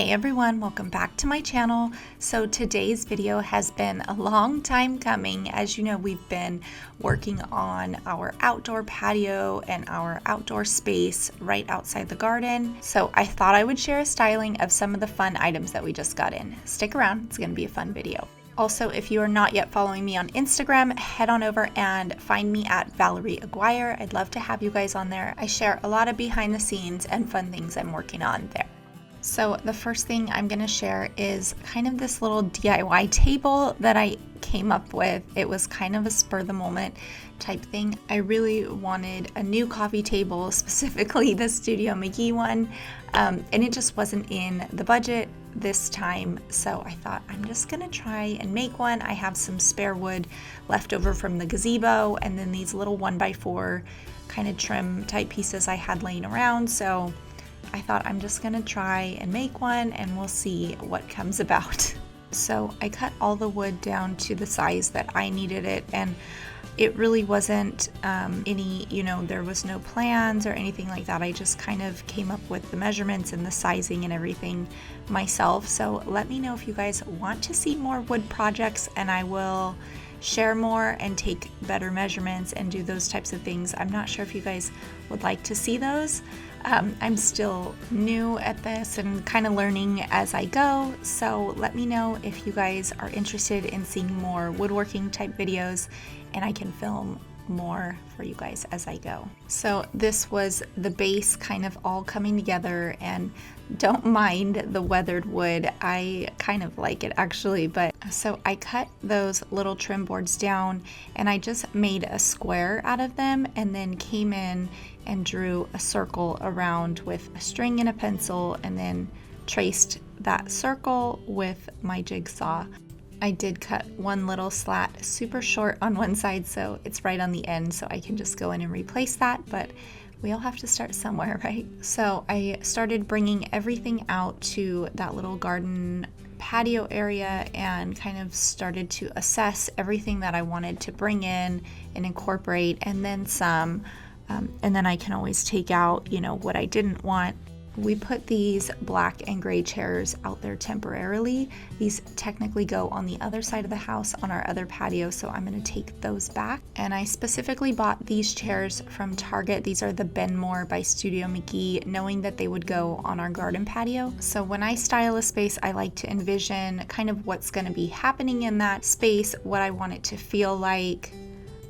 Hey everyone, welcome back to my channel. So today's video has been a long time coming. As you know, we've been working on our outdoor patio and our outdoor space right outside the garden. So I thought I would share a styling of some of the fun items that we just got in. Stick around, it's gonna be a fun video. Also, if you are not yet following me on Instagram, head on over and find me at Valerie Aguiar. I'd love to have you guys on there. I share a lot of behind the scenes and fun things I'm working on there. So the first thing I'm going to share is kind of this little DIY table that I came up with. It was kind of a spur of the moment type thing. I really wanted a new coffee table, specifically the Studio McGee one, and it just wasn't in the budget this time. So I thought I'm just going to try and make one. I have some spare wood left over from the gazebo and then these little 1x4 kind of trim type pieces I had laying around. So I thought I'm just gonna try and make one and we'll see what comes about. So I cut all the wood down to the size that I needed it, and it really wasn't there was no plans or anything like that. I just kind of came up with the measurements and the sizing and everything myself. So let me know if you guys want to see more wood projects and I will share more and take better measurements and do those types of things. I'm not sure if you guys would like to see those. I'm still new at this and kind of learning as I go, so let me know if you guys are interested in seeing more woodworking type videos and I can film more for you guys as I go. So this was the base kind of all coming together, and don't mind the weathered wood. I kind of like it actually, but so I cut those little trim boards down and I just made a square out of them and then came in and drew a circle around with a string and a pencil and then traced that circle with my jigsaw. I did cut one little slat super short on one side, so it's right on the end, so I can just go in and replace that, but we all have to start somewhere, right? So I started bringing everything out to that little garden patio area and kind of started to assess everything that I wanted to bring in and incorporate, and then some, and then I can always take out, what I didn't want. We put these black and gray chairs out there temporarily. These technically go on the other side of the house on our other patio, so I'm going to take those back. And I specifically bought these chairs from Target. These are the Benmore by Studio McGee, knowing that they would go on our garden patio. So when I style a space, I like to envision kind of what's going to be happening in that space, what I want it to feel like.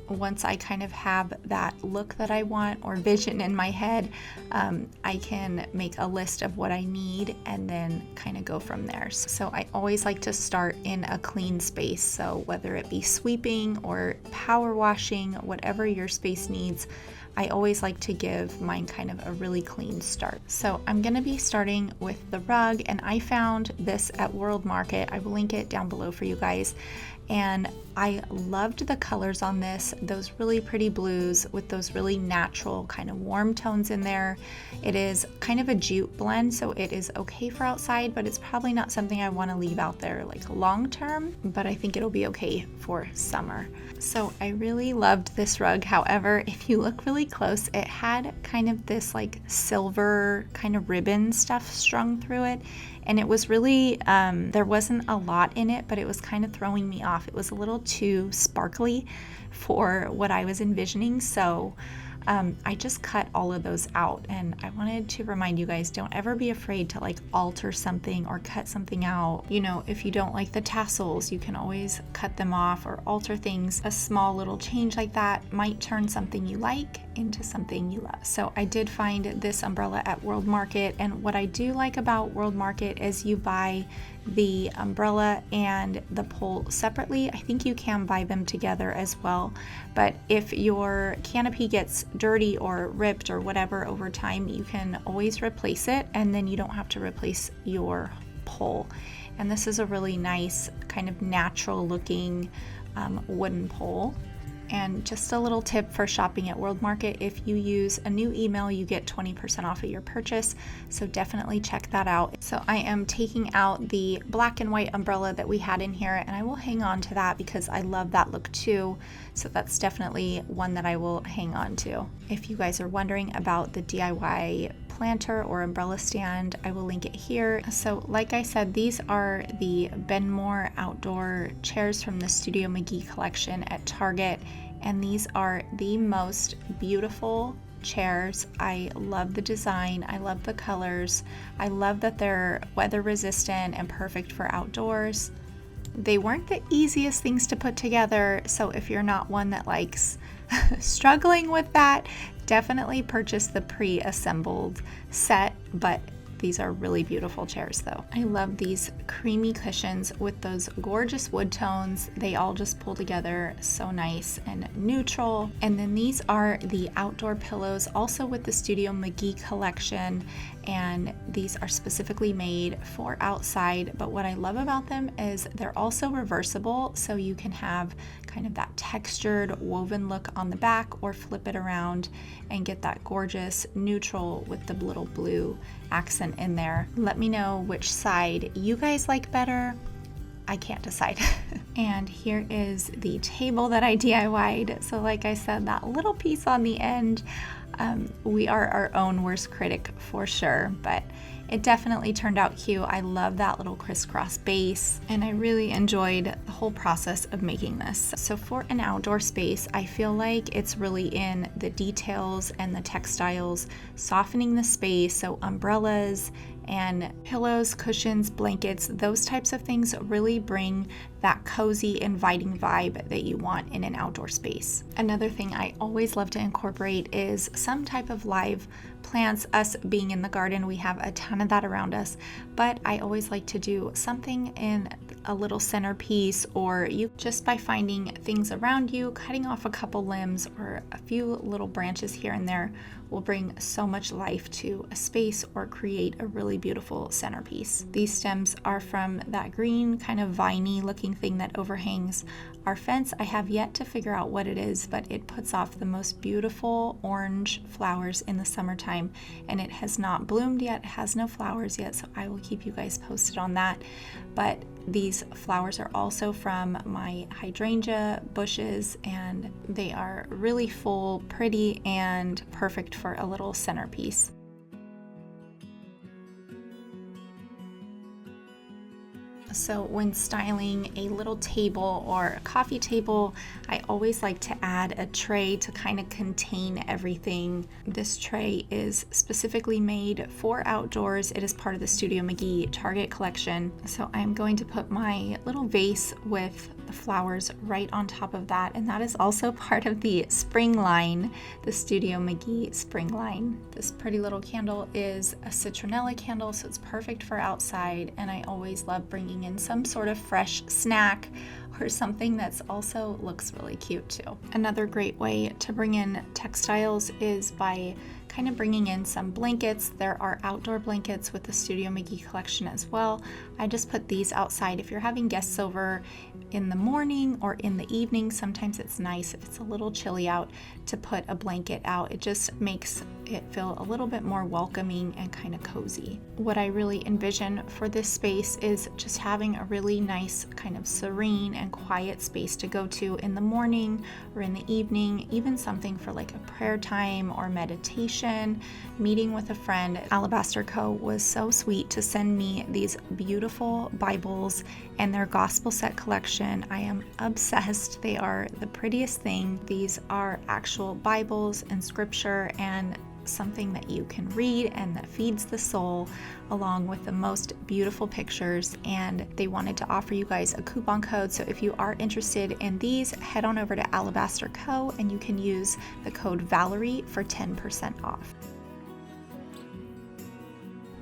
Once I kind of have that look that I want or vision in my head, I can make a list of what I need and then kind of go from there. So I always like to start in a clean space. So whether it be sweeping or power washing, whatever your space needs, I always like to give mine kind of a really clean start. So I'm going to be starting with the rug, and I found this at World Market. I will link it down below for you guys. And I loved the colors on this, those really pretty blues with those really natural kind of warm tones in there. It is kind of a jute blend, so it is okay for outside, but it's probably not something I want to leave out there like long term, but I think it'll be okay for summer. So I really loved this rug. However, if you look really close, it had kind of this like silver kind of ribbon stuff strung through it. And it was really, there wasn't a lot in it, but it was kind of throwing me off. It was a little too sparkly for what I was envisioning. So I just cut all of those out, and I wanted to remind you guys, don't ever be afraid to like alter something or cut something out. If you don't like the tassels, you can always cut them off or alter things. A small little change like that might turn something you like into something you love. So I did find this umbrella at World Market, and what I do like about World Market is you buy the umbrella and the pole separately. I think you can buy them together as well, but if your canopy gets dirty or ripped or whatever over time, you can always replace it, and then you don't have to replace your pole. And this is a really nice kind of natural looking wooden pole. And just a little tip for shopping at World Market, if you use a new email, you get 20% off of your purchase, so definitely check that out. So I am taking out the black and white umbrella that we had in here, and I will hang on to that because I love that look too, so that's definitely one that I will hang on to. If you guys are wondering about the DIY planter or umbrella stand. I will link it here. So like I said, these are the Benmore outdoor chairs from the Studio McGee collection at Target, and these are the most beautiful chairs. I love the design. I love the colors. I love that they're weather resistant and perfect for outdoors. They weren't the easiest things to put together, so if you're not one that likes struggling with that, definitely purchase the pre-assembled set, but these are really beautiful chairs though. I love these creamy cushions with those gorgeous wood tones. They all just pull together so nice and neutral. And then these are the outdoor pillows, also with the Studio McGee collection, and these are specifically made for outside. But what I love about them is they're also reversible, so you can have kind of that textured woven look on the back, or flip it around and get that gorgeous neutral with the little blue accent in there. Let me know which side you guys like better. I can't decide. And here is the table that I DIY'd. So like I said, that little piece on the end, we are our own worst critic for sure, but it definitely turned out cute. I love that little crisscross base, and I really enjoyed the whole process of making this. So for an outdoor space, I feel like it's really in the details and the textiles, softening the space. So umbrellas and pillows, cushions, blankets, those types of things really bring that cozy, inviting vibe that you want in an outdoor space. Another thing I always love to incorporate is some type of live plants. Us being in the garden, we have a ton of that around us, but I always like to do something in a little centerpiece, or you just by finding things around you, cutting off a couple limbs or a few little branches here and there will bring so much life to a space or create a really beautiful centerpiece. These stems are from that green kind of viney looking thing that overhangs our fence. I have yet to figure out what it is, but it puts off the most beautiful orange flowers in the summertime, and it has not bloomed yet, it has no flowers yet, so I will keep you guys posted on that. But these flowers are also from my hydrangea bushes, and they are really full, pretty, and perfect for a little centerpiece. So when styling a little table or a coffee table, I always like to add a tray to kind of contain everything. This tray is specifically made for outdoors. It is part of the Studio McGee Target collection. So I'm going to put my little vase with the flowers right on top of that, and that is also part of the spring line, the Studio McGee spring line. This pretty little candle is a citronella candle, so it's perfect for outside, and I always love bringing in some sort of fresh snack or something that's also looks really cute too. Another great way to bring in textiles is by kind of bringing in some blankets. There are outdoor blankets with the Studio McGee collection as well. I just put these outside. If you're having guests over in the morning or in the evening, sometimes it's nice if it's a little chilly out to put a blanket out. It just makes it feel a little bit more welcoming and kind of cozy. What I really envision for this space is just having a really nice kind of serene and quiet space to go to in the morning or in the evening, even something for like a prayer time or meditation, meeting with a friend. Alabaster Co. was so sweet to send me these beautiful Bibles and their gospel set collection. I am obsessed. They are the prettiest thing. These are actual Bibles and scripture and something that you can read and that feeds the soul, along with the most beautiful pictures. And they wanted to offer you guys a coupon code, so if you are interested in these, head on over to Alabaster Co. and you can use the code Valerie for 10% off.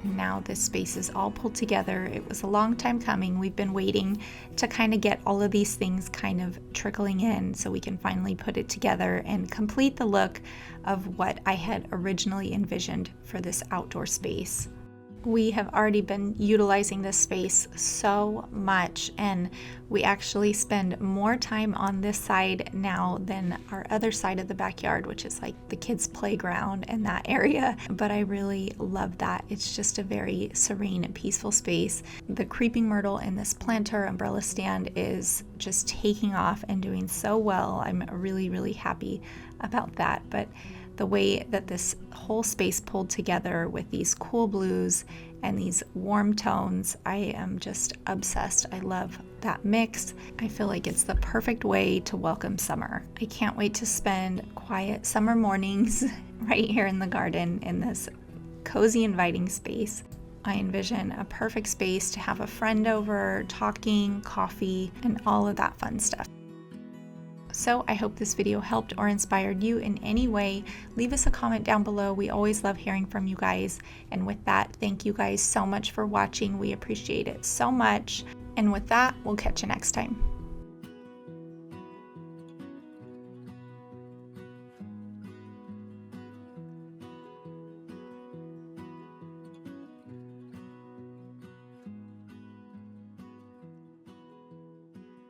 Now this space is all pulled together. It was a long time coming. We've been waiting to kind of get all of these things kind of trickling in so we can finally put it together and complete the look of what I had originally envisioned for this outdoor space. We have already been utilizing this space so much, and we actually spend more time on this side now than our other side of the backyard, which is like the kids' playground and that area. But I really love that. It's just a very serene and peaceful space. The creeping myrtle in this planter umbrella stand is just taking off and doing so well. I'm really, really happy about that. But The way that this whole space pulled together with these cool blues and these warm tones, I am just obsessed. I love that mix. I feel like it's the perfect way to welcome summer. I can't wait to spend quiet summer mornings right here in the garden in this cozy, inviting space. I envision a perfect space to have a friend over, talking, coffee, and all of that fun stuff. So I hope this video helped or inspired you in any way. Leave us a comment down below. We always love hearing from you guys. And with that, thank you guys so much for watching. We appreciate it so much. And with that, we'll catch you next time.